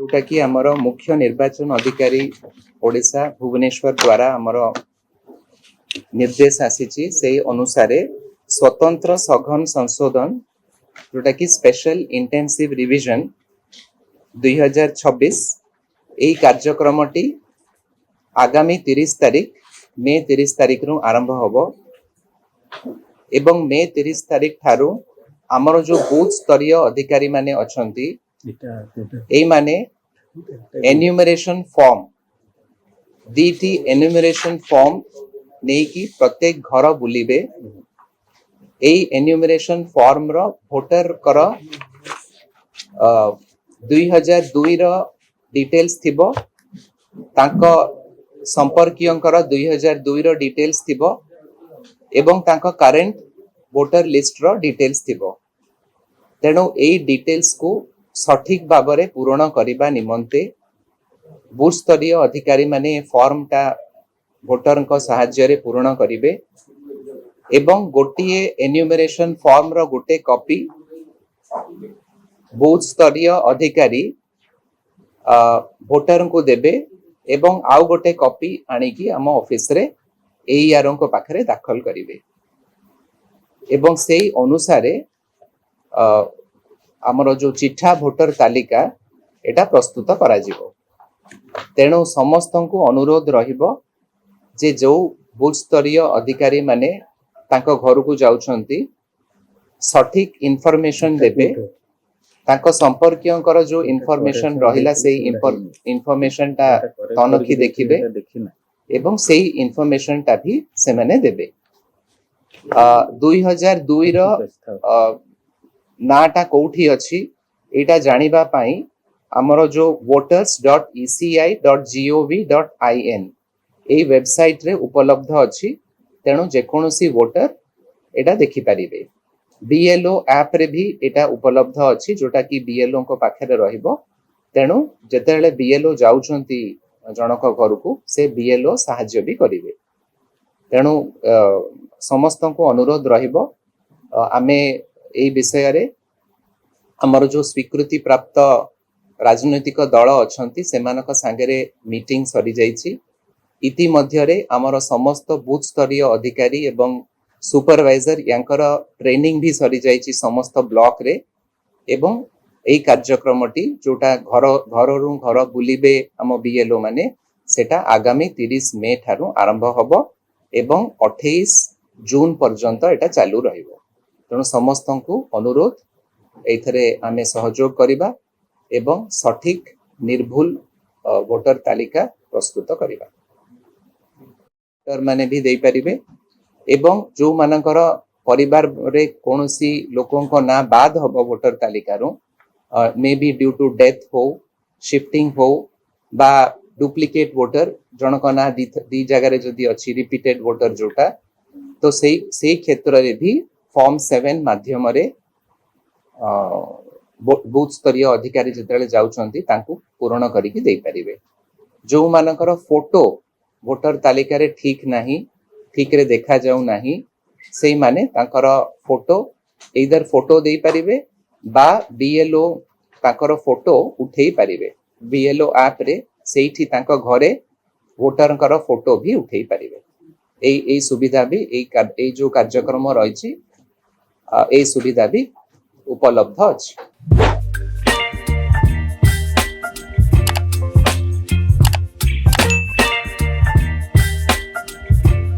जोटा कि आमर मुख्य निर्वाचन अधिकारी ओडिशा भुवनेश्वर द्वारा आमर निर्देश आसी से अनुसार स्वतंत्र सघन संशोधन जोटा कि स्पेशल इंटेंसिव रिविजन 2026 यही कार्यक्रमटी आगामी 30 तारीख मे 30 तारीख रु आरंभ होबो एवं मे 30 तारीख ठारू आमर जो बूथ स्तरीय अधिकारी माने अछंती एई माने एन्यूमरेशन फॉर्म दीटी एन्यूमरेशन फॉर्म नेकी प्रत्येक घर बुलिबे एई एन्यूमरेशन फॉर्म रो वोटर कर 2002 रो डिटेल्स थिबो तांको संपर्कियंकर 2002 रो डिटेल्स थिबो एवं तांको करेंट वोटर लिस्ट रो डिटेल्स थिबो तेणु एई डिटेल्स को सठिक भाबरे पूर्ण करिबा निमंते बूथ स्तरीय अधिकारी माने फॉर्म टा वोटर को सहाय्य रे पूर्ण करिवे एवं गोटिए एन्यूमरेशन फॉर्म रो गोटे कॉपी बूथ स्तरीय अधिकारी वोटर को देबे एवं आउ गोटे कॉपी आनिकी आम ऑफिस रे एईआर को पाखरे दाखल करिवे एवं सेई अनुसारे आमर जो चिठा वोटर तालिका एटा प्रस्तुत करा जिवो तेणु समस्त को अनुरोध रहिबो जे जो बूथ स्तरीय अधिकारी माने तांको घर को जाउछंती सठिक इन्फॉर्मेशन देबे तांको संपर्कियंकर जो इन्फॉर्मेशन रहिला से इन्फॉर्मेशन टा तनखी देखिबे एवं सेही इन्फॉर्मेशन टा भी से माने देबे 2002 रो नाटा कोठी अछि एटा जानिबा पई हमरो जो voters.eci.gov.in ए वेबसाइट रे उपलब्ध अछि तेणु जेकोनोसी वोटर एटा देखि परिबे बीएलओ ऐप रे भी एटा उपलब्ध अछि जोटा कि बीएलओ को पाखरे रहिबो तेणु जेतेले बीएलओ जाउछंती जनक घर को से बीएलओ सहाय्य भी करिवे तेणु समस्त को अनुरोध रहिबो आमे ए विषय रे हमर जो स्वीकृति प्राप्त राजनैतिक दल अछंती सेमानक संगे मीटिंग सरी जाइछि इति मध्यरे हमर समस्त बूथ स्तरीय अधिकारी एवं सुपरवाइजर यांकर ट्रेनिंग भी सरी जाइछि समस्त ब्लॉक रे एवं एई कार्यक्रमटी जोटा घर रु घर बुलिबे हम बीएलओ माने सेटा आगामी 30 मे ठारू आरंभ होबो एवं 28 जून पर्यंत एटा चालू रहिबो तेणु समस्त को अनुरोध एथरे आमे सहयोग करिबा एवं सठिक निर्भुल वोटर तालिका प्रस्तुत करिबा वोटर माने भी देई परिबे एवं जो मानकर परिवार रे कोनोसी लोकों को ना बाद होबो वोटर तालिका रो may be due to death हो शिफ्टिंग हो बा डुप्लिकेट वोटर जनक ना दी जगह रे जदी अछि रिपीटेड वोटर जोटा तो सेही क्षेत्र रे भी फॉर्म 7 माध्यम रे बूथ स्तरीय अधिकारी जेतेले जाउछंती तांकू पूर्ण करिकि देई परिबे जो मानकर फोटो वोटर तालिका रे ठीक नाही ठीक रे देखा जाऊ नाही सेही माने तांकर फोटो इधर फोटो देई परिबे बा बीएलओ तांकर फोटो उठेई परिबे बीएलओ ऐप रे सेठी तांको घरे वोटरंकर फोटो भी उठेई परिबे एई सुविधा भी एई जो कार्यक्रम रहिछि एई सुविधा भी उपलब्ध अछि।